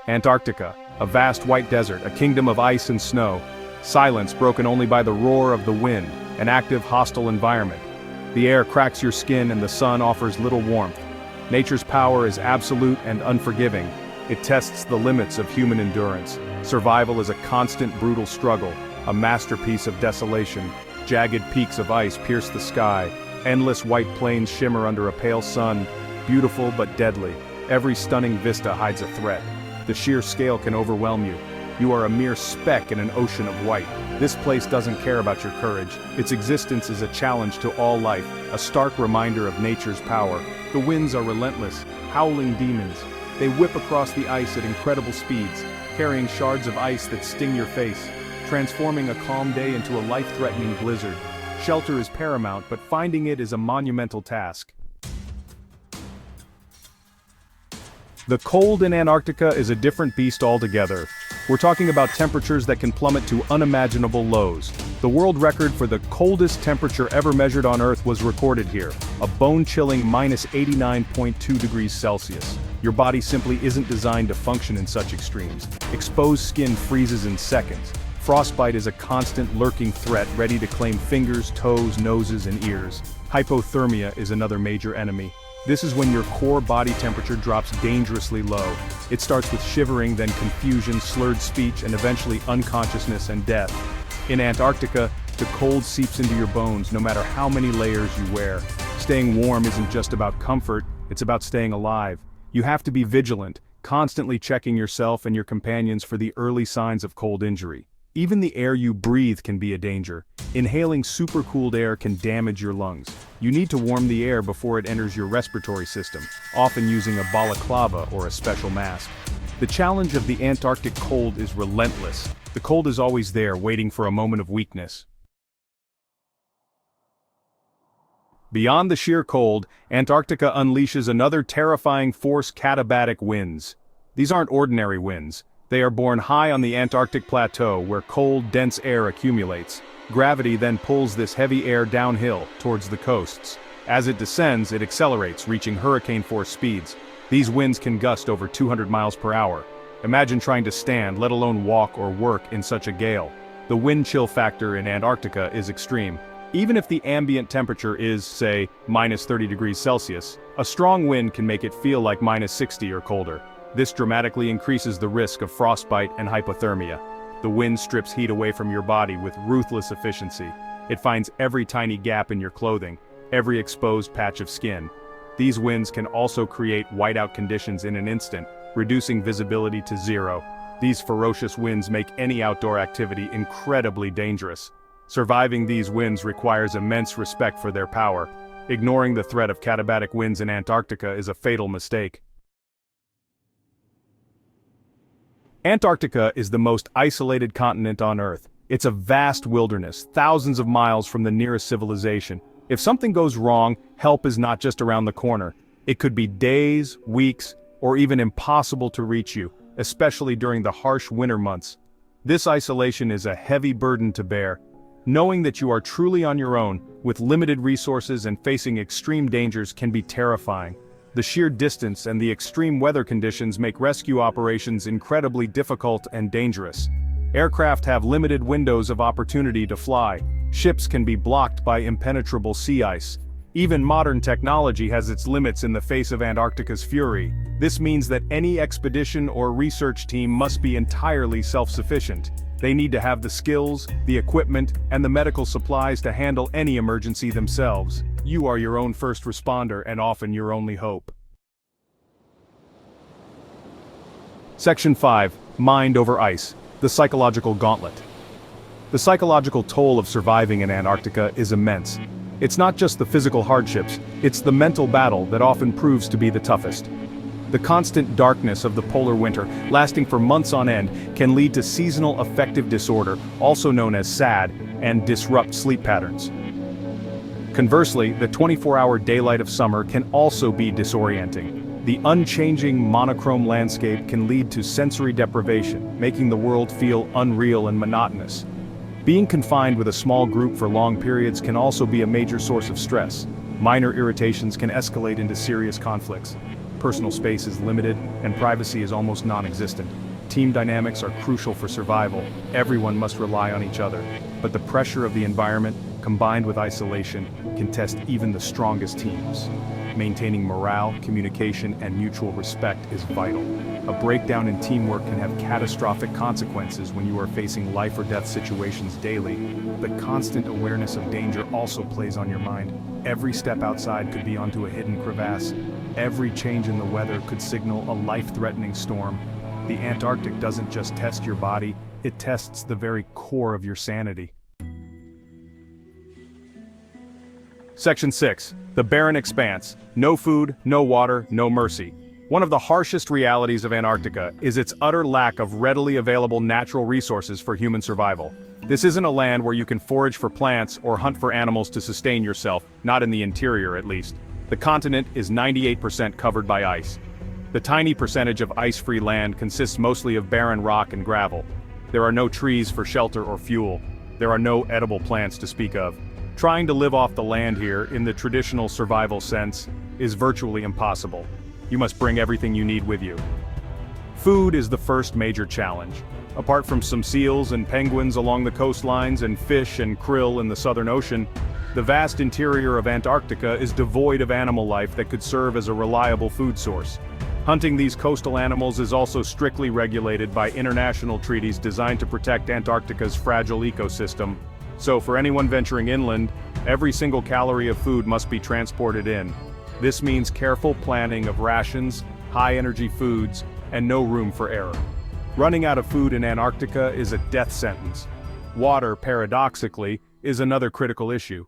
Antarctica, a vast white desert, a kingdom of ice and snow. Silence broken only by the roar of the wind, an active hostile environment. The air cracks your skin and the sun offers little warmth. Nature's power is absolute and unforgiving. It tests the limits of human endurance. Survival is a constant brutal struggle, a masterpiece of desolation. Jagged peaks of ice pierce the sky. Endless white plains shimmer under a pale sun, beautiful but deadly. Every stunning vista hides a threat. The sheer scale can overwhelm you. You are a mere speck in an ocean of white. This place doesn't care about your courage. Its existence is a challenge to all life, a stark reminder of nature's power. The winds are relentless, howling demons. They whip across the ice at incredible speeds, carrying shards of ice that sting your face, transforming a calm day into a life-threatening blizzard. Shelter is paramount, but finding it is a monumental task. The cold in Antarctica is a different beast altogether. We're talking about temperatures that can plummet to unimaginable lows. The world record for the coldest temperature ever measured on Earth was recorded here, a bone-chilling -89.2 degrees Celsius. Your body simply isn't designed to function in such extremes. Exposed skin freezes in seconds. Frostbite is a constant lurking threat ready to claim fingers, toes, noses, and ears. Hypothermia is another major enemy. This is when your core body temperature drops dangerously low. It starts with shivering, then confusion, slurred speech, and eventually unconsciousness and death. In Antarctica, the cold seeps into your bones no matter how many layers you wear. Staying warm isn't just about comfort, it's about staying alive. You have to be vigilant, constantly checking yourself and your companions for the early signs of cold injury. Even the air you breathe can be a danger. Inhaling supercooled air can damage your lungs. You need to warm the air before it enters your respiratory system, often using a balaclava or a special mask. The challenge of the Antarctic cold is relentless. The cold is always there, waiting for a moment of weakness. Beyond the sheer cold, Antarctica unleashes another terrifying force: katabatic winds. These aren't ordinary winds. They are born high on the Antarctic plateau where cold, dense air accumulates. Gravity then pulls this heavy air downhill, towards the coasts. As it descends, it accelerates, reaching hurricane-force speeds. These winds can gust over 200 miles per hour. Imagine trying to stand, let alone walk or work in such a gale. The wind chill factor in Antarctica is extreme. Even if the ambient temperature is, say, -30 degrees Celsius, a strong wind can make it feel like -60 or colder. This dramatically increases the risk of frostbite and hypothermia. The wind strips heat away from your body with ruthless efficiency. It finds every tiny gap in your clothing, every exposed patch of skin. These winds can also create whiteout conditions in an instant, reducing visibility to zero. These ferocious winds make any outdoor activity incredibly dangerous. Surviving these winds requires immense respect for their power. Ignoring the threat of katabatic winds in Antarctica is a fatal mistake. Antarctica is the most isolated continent on Earth. It's a vast wilderness, thousands of miles from the nearest civilization. If something goes wrong, help is not just around the corner. It could be days, weeks, or even impossible to reach you, especially during the harsh winter months. This isolation is a heavy burden to bear. Knowing that you are truly on your own, with limited resources and facing extreme dangers can be terrifying. The sheer distance and the extreme weather conditions make rescue operations incredibly difficult and dangerous. Aircraft have limited windows of opportunity to fly. Ships can be blocked by impenetrable sea ice. Even modern technology has its limits in the face of Antarctica's fury. This means that any expedition or research team must be entirely self-sufficient. They need to have the skills, the equipment, and the medical supplies to handle any emergency themselves. You are your own first responder and often your only hope. Section 5. Mind over Ice. The Psychological Gauntlet. The psychological toll of surviving in Antarctica is immense. It's not just the physical hardships, it's the mental battle that often proves to be the toughest. The constant darkness of the polar winter, lasting for months on end, can lead to seasonal affective disorder, also known as SAD, and disrupt sleep patterns. Conversely, the 24-hour daylight of summer can also be disorienting. The unchanging monochrome landscape can lead to sensory deprivation, making the world feel unreal and monotonous. Being confined with a small group for long periods can also be a major source of stress. Minor irritations can escalate into serious conflicts. Personal space is limited, and privacy is almost non-existent. Team dynamics are crucial for survival. Everyone must rely on each other. But the pressure of the environment, combined with isolation, can test even the strongest teams. Maintaining morale, communication, and mutual respect is vital. A breakdown in teamwork can have catastrophic consequences when you are facing life or death situations daily. The constant awareness of danger also plays on your mind. Every step outside could be onto a hidden crevasse. Every change in the weather could signal a life-threatening storm. The Antarctic doesn't just test your body, it tests the very core of your sanity. Section 6. The barren expanse. No food, no water, no mercy. One of the harshest realities of Antarctica is its utter lack of readily available natural resources for human survival. This isn't a land where you can forage for plants or hunt for animals to sustain yourself, not in the interior at least. The continent is 98% covered by ice. The tiny percentage of ice-free land consists mostly of barren rock and gravel. There are no trees for shelter or fuel. There are no edible plants to speak of. Trying to live off the land here, in the traditional survival sense, is virtually impossible. You must bring everything you need with you. Food is the first major challenge. Apart from some seals and penguins along the coastlines and fish and krill in the Southern Ocean, the vast interior of Antarctica is devoid of animal life that could serve as a reliable food source. Hunting these coastal animals is also strictly regulated by international treaties designed to protect Antarctica's fragile ecosystem. So for anyone venturing inland, every single calorie of food must be transported in. This means careful planning of rations, high-energy foods, and no room for error. Running out of food in Antarctica is a death sentence. Water, paradoxically, is another critical issue.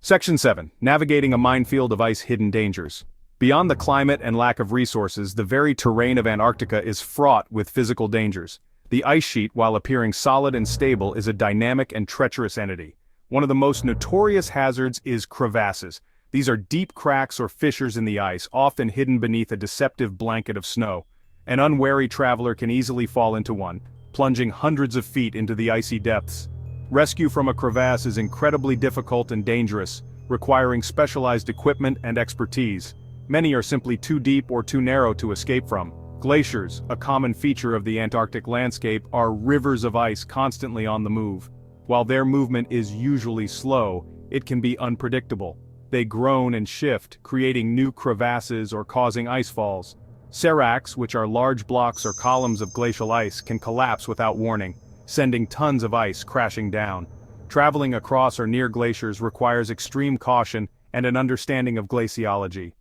Section 7. Navigating a minefield of ice-hidden dangers. Beyond the climate and lack of resources, the very terrain of Antarctica is fraught with physical dangers. The ice sheet, while appearing solid and stable, is a dynamic and treacherous entity. One of the most notorious hazards is crevasses. These are deep cracks or fissures in the ice, often hidden beneath a deceptive blanket of snow. An unwary traveler can easily fall into one, plunging hundreds of feet into the icy depths. Rescue from a crevasse is incredibly difficult and dangerous, requiring specialized equipment and expertise. Many are simply too deep or too narrow to escape from. Glaciers, a common feature of the Antarctic landscape, are rivers of ice constantly on the move. While their movement is usually slow, it can be unpredictable. They groan and shift, creating new crevasses or causing ice falls. Seracs, which are large blocks or columns of glacial ice, can collapse without warning, sending tons of ice crashing down. Traveling across or near glaciers requires extreme caution and an understanding of glaciology.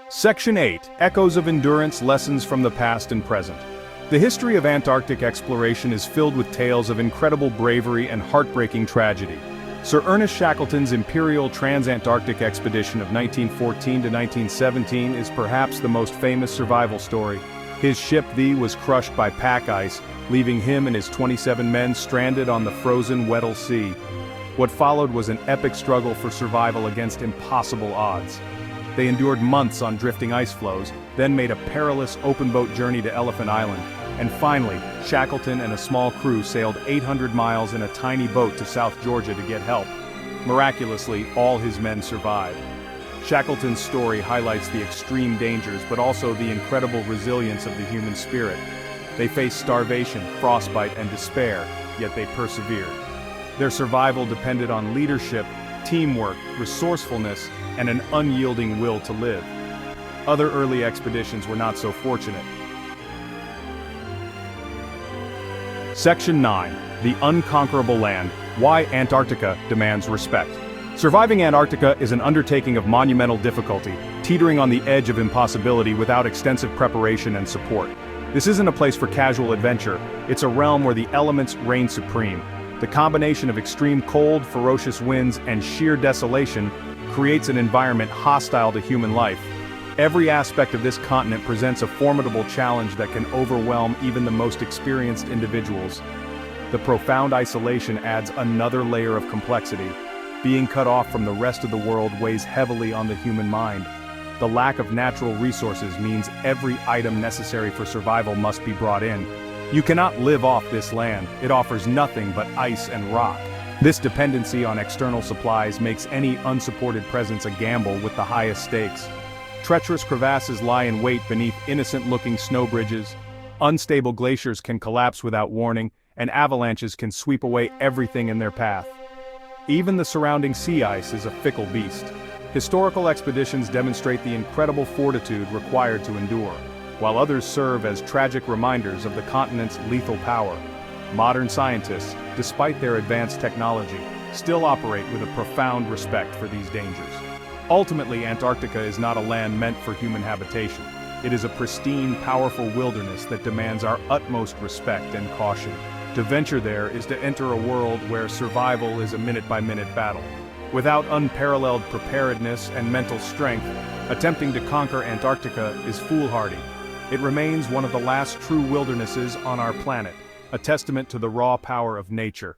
Section 8. Echoes of Endurance, Lessons from the Past and Present. The history of Antarctic exploration is filled with tales of incredible bravery and heartbreaking tragedy. Sir Ernest Shackleton's Imperial Trans-Antarctic expedition of 1914 to 1917 is perhaps the most famous survival story. His ship, the was crushed by pack ice, leaving him and his 27 men stranded on the frozen Weddell Sea. What followed was an epic struggle for survival against impossible odds. They endured months on drifting ice floes, then made a perilous open-boat journey to Elephant Island, and finally, Shackleton and a small crew sailed 800 miles in a tiny boat to South Georgia to get help. Miraculously, all his men survived. Shackleton's story highlights the extreme dangers but also the incredible resilience of the human spirit. They faced starvation, frostbite, and despair, yet they persevered. Their survival depended on leadership, teamwork, resourcefulness, and an unyielding will to live. Other early expeditions were not so fortunate. Section 9. The Unconquerable Land. Why Antarctica Demands Respect. Surviving Antarctica is an undertaking of monumental difficulty, teetering on the edge of impossibility without extensive preparation and support. This isn't a place for casual adventure, it's a realm where the elements reign supreme. The combination of extreme cold, ferocious winds, and sheer desolation creates an environment hostile to human life. Every aspect of this continent presents a formidable challenge that can overwhelm even the most experienced individuals. The profound isolation adds another layer of complexity. Being cut off from the rest of the world weighs heavily on the human mind. The lack of natural resources means every item necessary for survival must be brought in. You cannot live off this land, it offers nothing but ice and rock. This dependency on external supplies makes any unsupported presence a gamble with the highest stakes. Treacherous crevasses lie in wait beneath innocent-looking snow bridges, unstable glaciers can collapse without warning, and avalanches can sweep away everything in their path. Even the surrounding sea ice is a fickle beast. Historical expeditions demonstrate the incredible fortitude required to endure, while others serve as tragic reminders of the continent's lethal power. Modern scientists, despite their advanced technology, still operate with a profound respect for these dangers. Ultimately, Antarctica is not a land meant for human habitation. It is a pristine, powerful wilderness that demands our utmost respect and caution. To venture there is to enter a world where survival is a minute-by-minute battle. Without unparalleled preparedness and mental strength, attempting to conquer Antarctica is foolhardy. It remains one of the last true wildernesses on our planet, a testament to the raw power of nature.